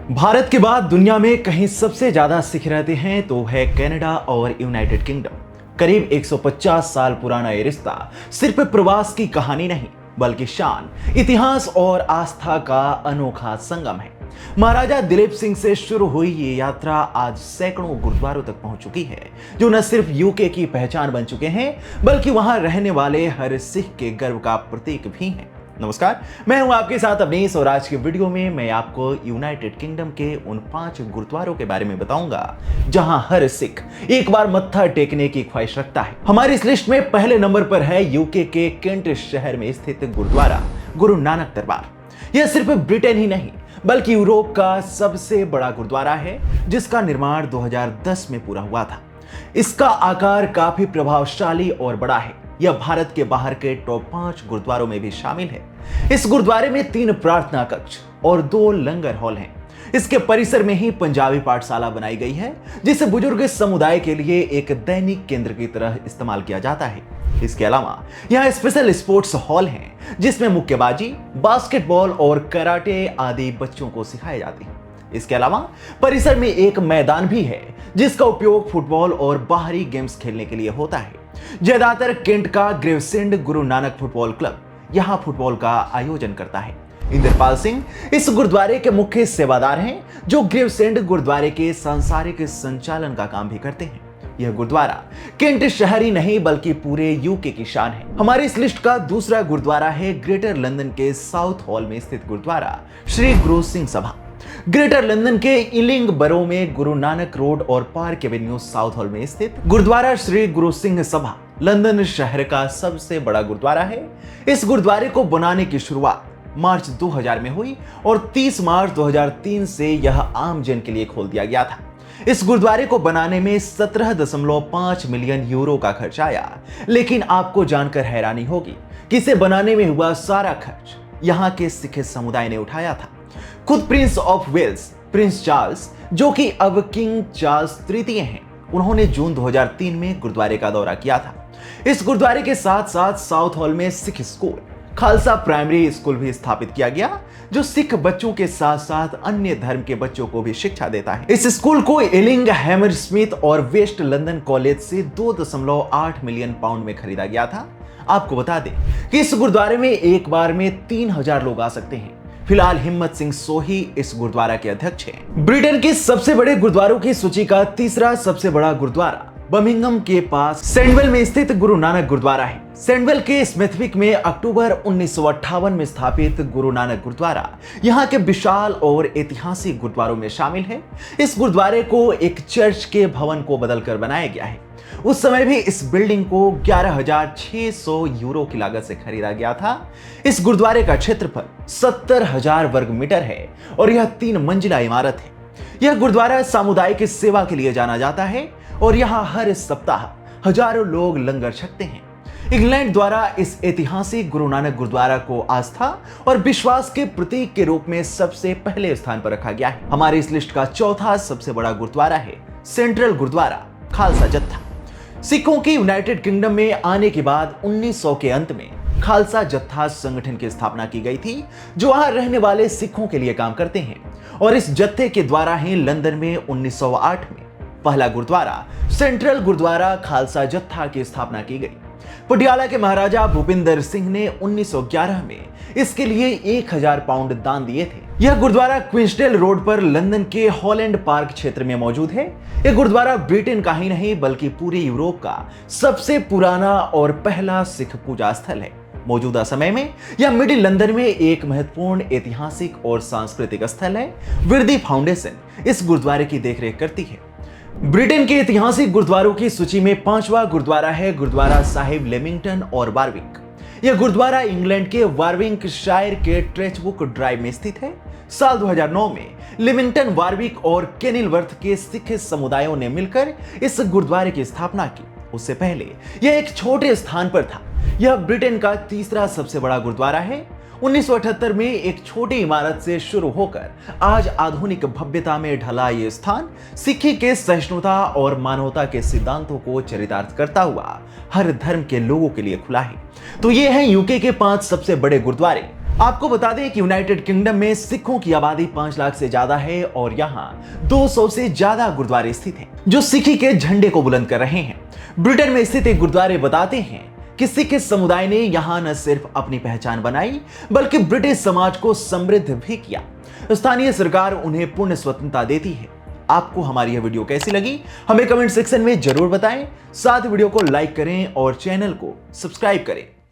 भारत के बाद दुनिया में कहीं सबसे ज्यादा सिख रहते हैं तो है कनाडा और यूनाइटेड किंगडम। करीब 150 साल पुराना ये रिश्ता सिर्फ प्रवास की कहानी नहीं बल्कि शान, इतिहास और आस्था का अनोखा संगम है। महाराजा दिलीप सिंह से शुरू हुई ये यात्रा आज सैकड़ों गुरुद्वारों तक पहुंच चुकी है, जो न सिर्फ यूके की पहचान बन चुके हैं बल्कि वहां रहने वाले हर सिख के गर्व का प्रतीक भी हैं। नमस्कार, मैं हूं आपके साथ अवनीश और आज के वीडियो में मैं आपको यूनाइटेड किंगडम के उन 5 गुरुद्वारों के बारे में बताऊंगा जहां हर सिख एक बार मत्था टेकने की ख्वाहिश रखता है। हमारी इस लिस्ट में पहले नंबर पर है यूके के केंट शहर में स्थित गुरुद्वारा गुरु नानक दरबार। यह सिर्फ ब्रिटेन ही नहीं बल्कि यूरोप का सबसे बड़ा गुरुद्वारा है, जिसका निर्माण 2010 में पूरा हुआ था। इसका आकार काफी प्रभावशाली और बड़ा है। यह भारत के बाहर के टॉप 5 गुरुद्वारों में भी शामिल है। इस गुरुद्वारे में 3 प्रार्थना कक्ष और 2 लंगर हॉल हैं। इसके परिसर में ही पंजाबी पाठशाला बनाई गई है, जिसे बुजुर्ग समुदाय के लिए एक दैनिक केंद्र की तरह इस्तेमाल किया जाता है। इसके अलावा यहाँ स्पेशल स्पोर्ट्स हॉल हैं, जिसमें मुक्केबाजी, बास्केटबॉल और कराटे आदि बच्चों को सिखाए जाते हैं। इसके अलावा परिसर में एक मैदान भी है, जिसका उपयोग फुटबॉल और बाहरी गेम्स खेलने के लिए होता है। ज्यादातर केंट का Gravesend Guru Nanak football club यहां फुटबॉल का आयोजन करता है। इंद्रपाल सिंह इस गुरुद्वारे के मुख्य सेवादार हैं, जो ग्रेवसेंड गुरुद्वारे के सांसारिक संचालन का काम भी करते हैं। यह गुरुद्वारा केंट शहर ही नहीं बल्कि पूरे यूके की शान है। हमारी इस लिस्ट का दूसरा गुरुद्वारा है ग्रेटर लंदन के साउथ हॉल में स्थित गुरुद्वारा श्री गुरु सिंह सभा। ग्रेटर लंदन के इलिंग बरो में गुरु नानक रोड और पार्क एवेन्यू साउथ हॉल में स्थित गुरुद्वारा श्री गुरु सिंह सभा लंदन शहर का सबसे बड़ा गुरुद्वारा है। इस गुरुद्वारे को बनाने की शुरुआत मार्च 2000 में हुई और 30 मार्च 2003 से यह आम जन के लिए खोल दिया गया था। इस गुरुद्वारे को बनाने में 17.5 मिलियन यूरो का खर्च आया, लेकिन आपको जानकर हैरानी होगी कि इसे बनाने में हुआ सारा खर्च यहाँ के सिख समुदाय ने उठाया था। खुद Prince of Wales Prince Charles, जो कि अब किंग चार्ल्स तृतीय हैं, उन्होंने जून 2003 में गुरुद्वारे का दौरा किया था। इस गुरुद्वारे के साथ साथ साउथ हॉल में Sikh school, Khalsa primary school भी स्थापित किया गया, जो सिख बच्चों के साथ साथ अन्य धर्म के बच्चों को भी शिक्षा देता है। इस स्कूल को इलिंग हैमरस्मिथ और वेस्ट लंदन कॉलेज से 2.8 मिलियन पाउंड में खरीदा गया था। आपको बता दें कि इस गुरुद्वारे में एक बार में 3000 लोग आ सकते हैं। फिलहाल हिम्मत सिंह सोही इस गुरुद्वारा के अध्यक्ष हैं। ब्रिटेन के सबसे बड़े गुरुद्वारों की सूची का तीसरा सबसे बड़ा गुरुद्वारा बर्मिंघम के पास सैंडवेल में स्थित गुरु नानक गुरुद्वारा है। सैंडवेल के स्मिथविक में अक्टूबर 1958 में स्थापित गुरु नानक गुरुद्वारा यहाँ के विशाल और ऐतिहासिक गुरुद्वारों में शामिल है। इस गुरुद्वारे को एक चर्च के भवन को बदलकर बनाया गया है। उस समय भी इस बिल्डिंग को 11,600 यूरो की लागत से खरीदा गया था। इस गुरुद्वारे का क्षेत्रफल 70,000 वर्ग मीटर है और यह 3 मंजिला इमारत है। यह गुरुद्वारा सामुदायिक सेवा के लिए जाना जाता है और यहाँ हर सप्ताह हजारों लोग लंगर छकते हैं। इंग्लैंड द्वारा इस ऐतिहासिक गुरु नानक गुरुद्वारा को आस्था और विश्वास के प्रतीक के रूप में सबसे पहले स्थान पर रखा गया है। हमारी इस लिस्ट का चौथा सबसे बड़ा गुरुद्वारा है सेंट्रल गुरुद्वारा खालसा जत्था। सिखों के यूनाइटेड किंगडम में आने के बाद 1900 के अंत में खालसा जत्था संगठन की स्थापना की गई थी, जो वहां रहने वाले सिखों के लिए काम करते हैं। और इस जत्थे के द्वारा ही लंदन में 1908 में पहला गुरुद्वारा सेंट्रल गुरुद्वारा खालसा जत्था की स्थापना की गई। पटियाला के महाराजा भूपिंदर सिंह ने 1911 में इसके लिए 1000 पाउंड दान दिए थे। यह गुरुद्वारा क्विंसडेल रोड पर लंदन के हॉलैंड पार्क क्षेत्र में मौजूद है। यह गुरुद्वारा ब्रिटेन का ही नहीं बल्कि पूरे यूरोप का सबसे पुराना और पहला सिख पूजा स्थल है। मौजूदा समय में यह मिडिल लंदन में एक महत्वपूर्ण ऐतिहासिक और सांस्कृतिक स्थल है। विरदी फाउंडेशन इस गुरुद्वारे की देखरेख करती है। ब्रिटेन के ऐतिहासिक गुरुद्वारों की सूची में 5वां गुरुद्वारा है गुरुद्वारा साहिब लेमिंगटन और वारविक। यह गुरुद्वारा इंग्लैंड के वारविंकशायर के ट्रेचबुक ड्राइव में स्थित है। साल 2009 में लिमिंगटन, वारविक और केनिलवर्थ के सिख समुदायों ने मिलकर इस गुरुद्वारे की स्थापना की। उससे पहले यह एक छोटे स्थान पर था। यह ब्रिटेन का तीसरा सबसे बड़ा गुरुद्वारा है। 1978 में एक छोटी इमारत से शुरू होकर आज आधुनिक भव्यता में ढला ये स्थान सिखी के सहिष्णुता और मानवता के सिद्धांतों को चरितार्थ करता हुआ हर धर्म के लोगों के लिए खुला है। तो ये हैं यूके के 5 सबसे बड़े गुरुद्वारे। आपको बता दें कि यूनाइटेड किंगडम में सिखों की आबादी 5 लाख से ज्यादा है और यहाँ 200 से ज्यादा गुरुद्वारे स्थित हैं, जो सिखी के झंडे को बुलंद कर रहे हैं। ब्रिटेन में स्थित एक गुरुद्वारे बताते हैं कि सिख समुदाय ने यहाँ न सिर्फ अपनी पहचान बनाई बल्कि ब्रिटिश समाज को समृद्ध भी किया। स्थानीय सरकार उन्हें पूर्ण स्वतंत्रता देती है। आपको हमारी यह वीडियो कैसी लगी हमें कमेंट सेक्शन में जरूर बताएं। साथ वीडियो को लाइक करें और चैनल को सब्सक्राइब करें।